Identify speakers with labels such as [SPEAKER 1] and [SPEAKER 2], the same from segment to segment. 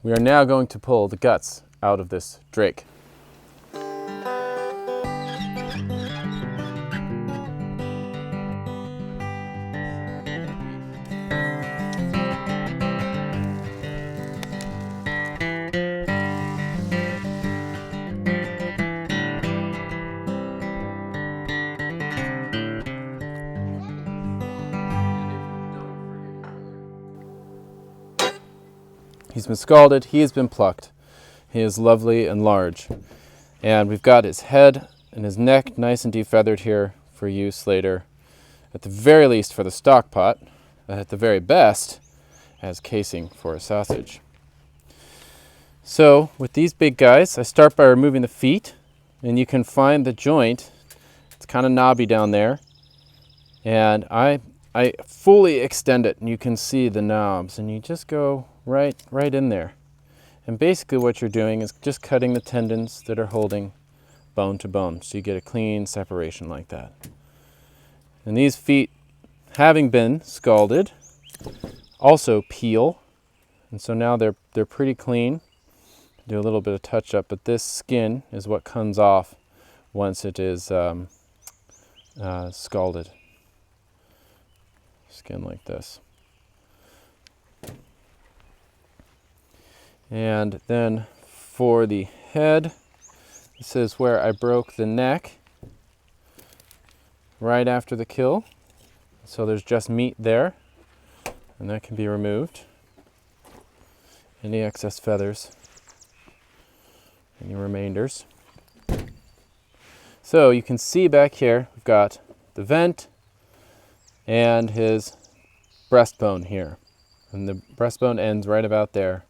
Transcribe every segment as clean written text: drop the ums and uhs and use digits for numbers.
[SPEAKER 1] We are now going to pull the guts out of this drake. He's been scalded, he has been plucked. He is lovely and large. And we've got his head and his neck nice and defeathered here for use later. At the very least for the stock pot, at the very best as casing for a sausage. So with these big guys, I start by removing the feet, and you can find the joint. It's kind of knobby down there. And I fully extend it, and you can see the knobs, and you just go right in there. And basically what you're doing is just cutting the tendons that are holding bone to bone, so you get a clean separation like that. And these feet, having been scalded, also peel, and so now they're pretty clean. Do a little bit of touch up, but this skin is what comes off once it is scalded. Skin like this. And then for the head, this is where I broke the neck right after the kill. So there's just meat there, and that can be removed. Any excess feathers, any remainders. So you can see back here, we've got the vent and his breastbone here. And the breastbone ends right about there.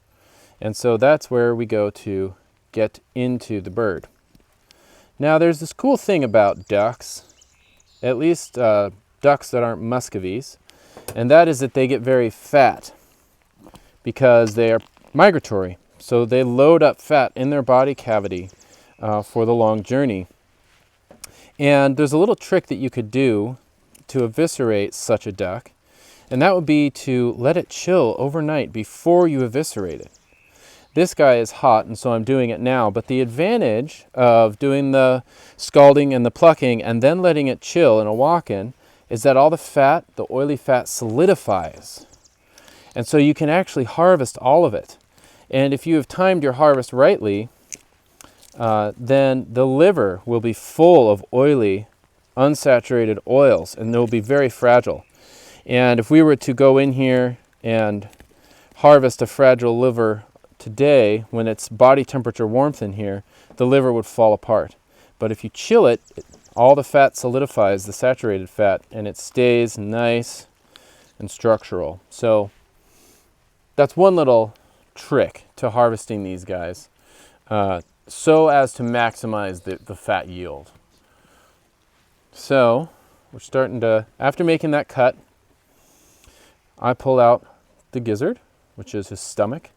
[SPEAKER 1] And so that's where we go to get into the bird. Now there's this cool thing about ducks, at least ducks that aren't Muscovies, and that is that they get very fat because they are migratory. So they load up fat in their body cavity for the long journey. And there's a little trick that you could do to eviscerate such a duck, and that would be to let it chill overnight before you eviscerate it. This guy is hot, and so I'm doing it now, but the advantage of doing the scalding and the plucking and then letting it chill in a walk-in is that all the fat, the oily fat, solidifies. And so you can actually harvest all of it. And if you have timed your harvest rightly, then the liver will be full of oily, unsaturated oils, and they'll be very fragile. And if we were to go in here and harvest a fragile liver today, when it's body temperature warmth in here, the liver would fall apart. But if you chill it, all the fat solidifies, the saturated fat, and it stays nice and structural. So that's one little trick to harvesting these guys, so as to maximize the fat yield. So we're starting to, after making that cut, I pull out the gizzard, which is his stomach,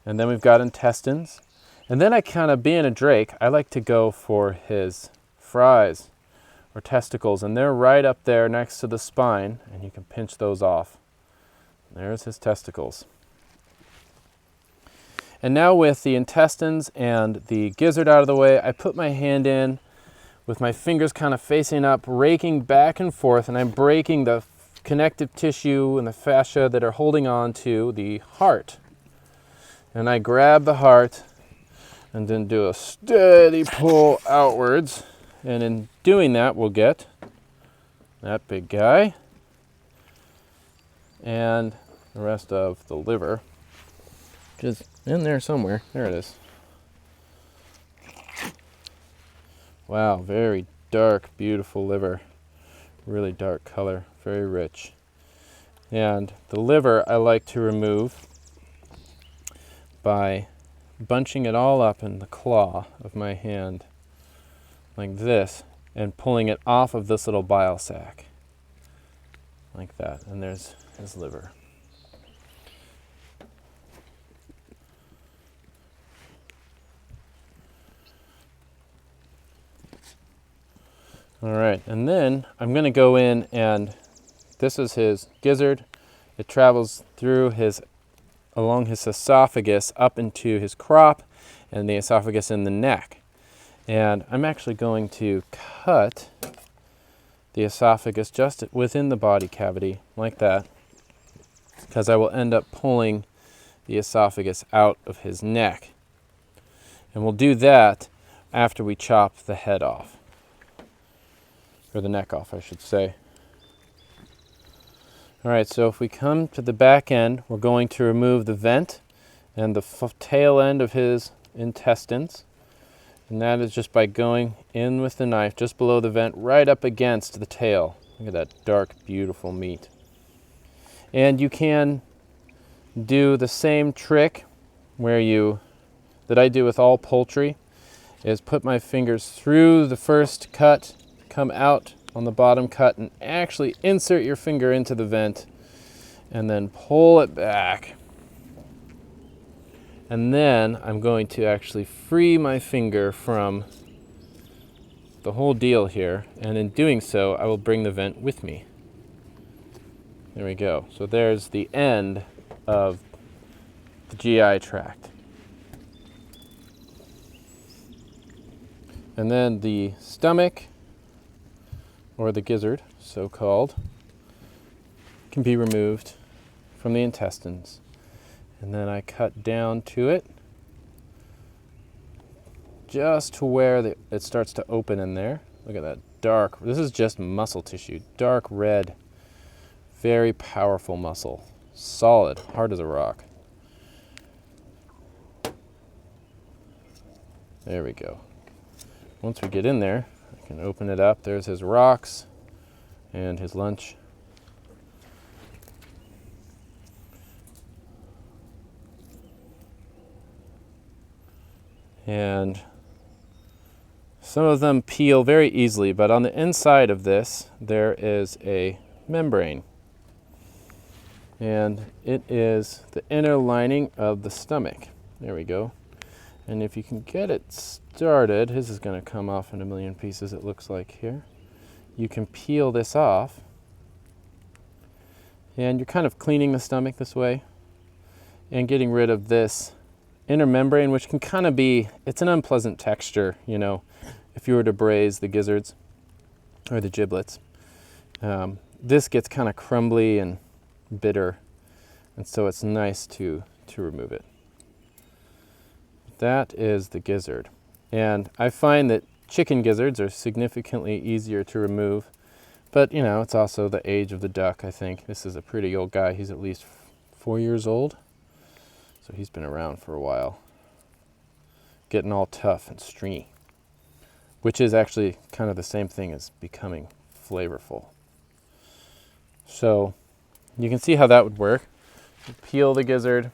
[SPEAKER 1] and then we've got intestines. And then I kind of, being a drake, I like to go for his fries or testicles, and they're right up there next to the spine, and you can pinch those off. There's his testicles. And now with the intestines and the gizzard out of the way, I put my hand in with my fingers kind of facing up, raking back and forth, and I'm breaking the connective tissue and the fascia that are holding on to the heart. And I grab the heart and then do a steady pull outwards. And in doing that, we'll get that big guy and the rest of the liver, which is in there somewhere. There it is. Wow, very dark, beautiful liver. Really dark color, very rich. And the liver I like to remove by bunching it all up in the claw of my hand like this and pulling it off of this little bile sac like that. And there's his liver. All right, and then I'm going to go in, and this is his gizzard. It travels through his along his esophagus up into his crop and the esophagus in the neck. And I'm actually going to cut the esophagus just within the body cavity like that, because I will end up pulling the esophagus out of his neck. And we'll do that after we chop the head off, or the neck off, I should say. All right, so if we come to the back end, we're going to remove the vent and the tail end of his intestines. And that is just by going in with the knife just below the vent, right up against the tail. Look at that dark, beautiful meat. And you can do the same trick that I do with all poultry, is put my fingers through the first cut, come out on the bottom cut, and actually insert your finger into the vent, and then pull it back. And then I'm going to actually free my finger from the whole deal here, and in doing so, I will bring the vent with me. There we go. So there's the end of the GI tract. And then the stomach, or the gizzard, so-called, can be removed from the intestines. And then I cut down to it, just to where it starts to open in there. Look at that dark, this is just muscle tissue, dark red, very powerful muscle, solid, hard as a rock. There we go. Once we get in there, I can open it up. There's his rocks and his lunch. And some of them peel very easily, but on the inside of this, there is a membrane. And it is the inner lining of the stomach. There we go. And if you can get it started, his is going to come off in a million pieces, it looks like here. You can peel this off. And you're kind of cleaning the stomach this way and getting rid of this inner membrane, which can kind of be, it's an unpleasant texture, you know, if you were to braise the gizzards or the giblets. This gets kind of crumbly and bitter, and so it's nice to remove it. That is the gizzard. And I find that chicken gizzards are significantly easier to remove, but you know, it's also the age of the duck, I think. This is a pretty old guy. He's at least 4 years old. So he's been around for a while. Getting all tough and stringy, which is actually kind of the same thing as becoming flavorful. So you can see how that would work. You peel the gizzard.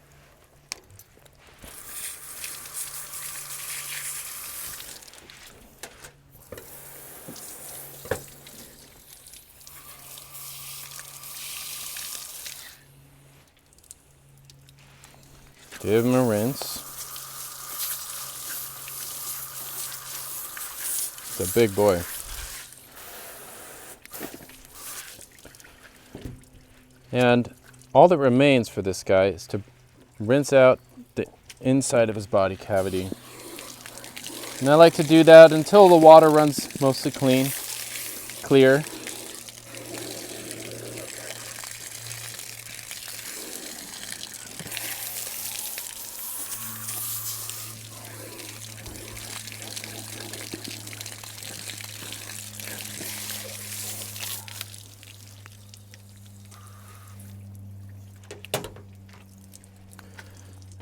[SPEAKER 1] Give him a rinse. It's a big boy. And all that remains for this guy is to rinse out the inside of his body cavity. And I like to do that until the water runs mostly clear.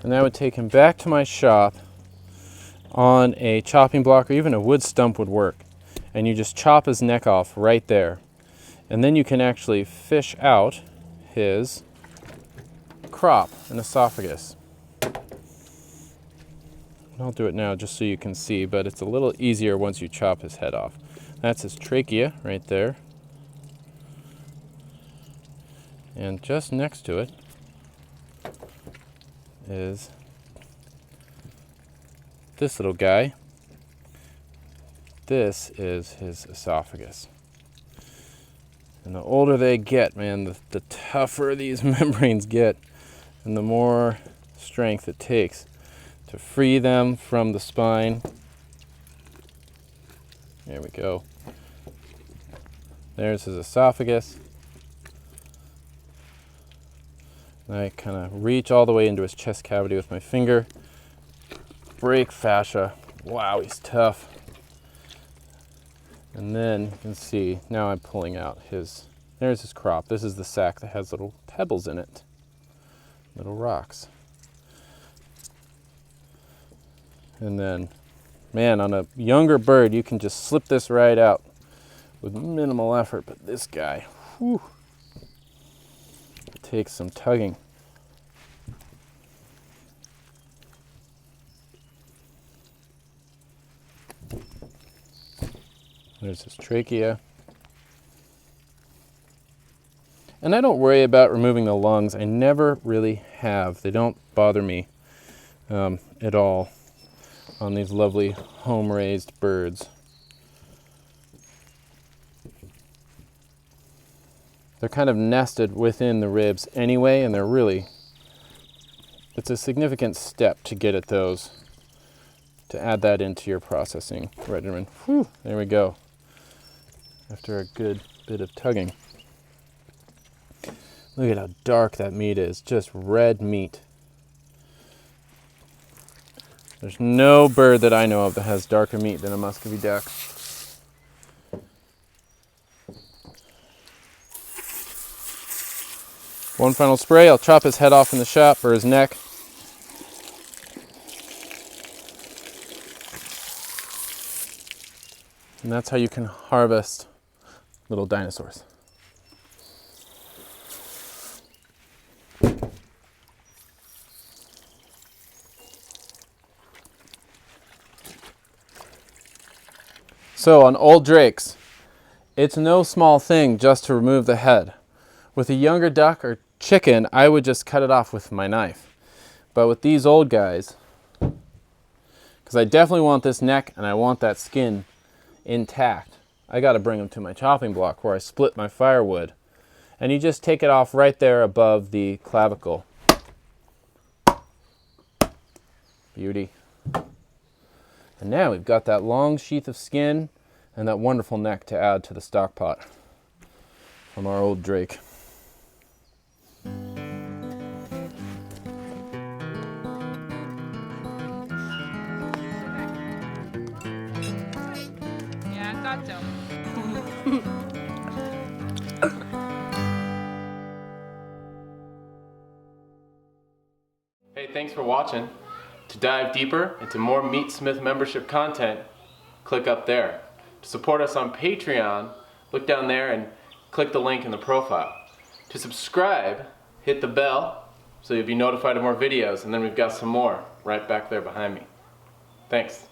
[SPEAKER 1] And I would take him back to my shop on a chopping block, or even a wood stump would work. And you just chop his neck off right there. And then you can actually fish out his crop and esophagus. And I'll do it now just so you can see, but it's a little easier once you chop his head off. That's his trachea right there. And just next to it is this little guy. This is his esophagus. And the older they get, man, the tougher these membranes get, and the more strength it takes to free them from the spine. There we go. There's his esophagus. And I kind of reach all the way into his chest cavity with my finger. Break fascia. Wow, he's tough. And then you can see, now I'm pulling out there's his crop. This is the sac that has little pebbles in it. Little rocks. And then, man, on a younger bird, you can just slip this right out with minimal effort. But this guy, whew, it takes some tugging. There's his trachea. And I don't worry about removing the lungs. I never really have. They don't bother me at all on these lovely home-raised birds. They're kind of nested within the ribs anyway, and it's a significant step to get at those, to add that into your processing regimen. Whew, there we go. After a good bit of tugging. Look at how dark that meat is, just red meat. There's no bird that I know of that has darker meat than a Muscovy duck. One final spray, I'll chop his head off in the shop, or his neck. And that's how you can harvest little dinosaurs. So on old drakes, it's no small thing just to remove the head. With a younger duck or chicken, I would just cut it off with my knife. But with these old guys, because I definitely want this neck and I want that skin intact, I got to bring them to my chopping block where I split my firewood. And you just take it off right there above the clavicle. Beauty. And now we've got that long sheath of skin and that wonderful neck to add to the stock pot from our old drake.
[SPEAKER 2] Yeah, I thought so.
[SPEAKER 1] Hey, thanks for watching. To dive deeper into more Meatsmith membership content, click up there. To support us on Patreon, look down there and click the link in the profile. To subscribe, hit the bell so you'll be notified of more videos, and then we've got some more right back there behind me. Thanks.